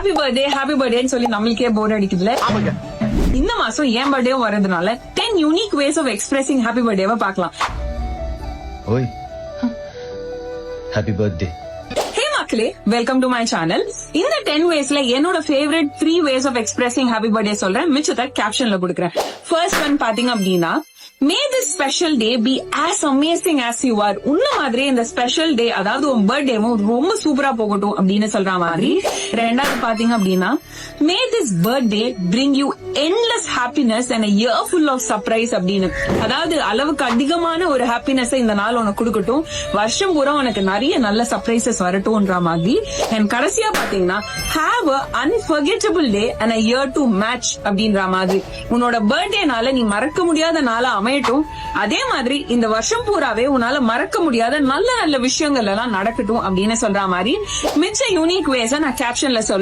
Happy பர்த்டேன்னு சொல்லி நம்மளுக்கே போர் அடிக்குதுல. இந்த மாசம் என் பர்த்டேவும் வரதுனால 10 unique ways of expressing happy பர்த்டேவை பார்க்கலாம். ஓய் ஹாப்பி பர்த்டே. ஹே மக்களே, வெல்கம் டு மை சேனல். இந்த 10 வேஸ்ல என்னோட favourite 3 ways of expressing happy birthday சொல்றேன். மிச்சத்தை கேப்ஷன்ல கொடுக்குறேன். ஃபர்ஸ்ட் ஒன் பாத்தீங்க அப்படின்னா, May this special day be as amazing as you are. உன்ன மாதிரி இந்த ஸ்பெஷல் டே, அதாவது உன் பர்த்டேவும் ரொம்ப சூப்பரா போகட்டும் அப்படின்னு சொல்ற மாதிரி. ரெண்டாவது பாத்தீங்க அப்படின்னா, May this birthday bring you endless happiness and a year full of surprise அப்படின்னு. அதாவது அளவுக்கு அதிகமான ஒரு ஹாப்பினஸ் இந்த நாள் உனக்கு கொடுக்கட்டும், வருஷம் பூரா உனக்கு நிறைய நல்ல சர்ப்ரைசஸ் வரட்டும்ன்ற மாதிரி. அண்ட் கடைசியா பாத்தீங்கன்னா, have a unforgettable day and a year to match அப்படின்ற மாதிரி. உன்னோட பர்த்டேனால நீ மறக்க முடியாத நாளா அமையட்டும். அதே மாதிரி இந்த வருஷம் பூராவே உன்னால மறக்க முடியாத நல்ல நல்ல விஷயங்கள் எல்லாம் நடக்கட்டும் அப்படின்னு சொல்ற மாதிரி மிச்ச யூனிக் வேஸ நான் கேப்ஷன்ல சொல்றேன்.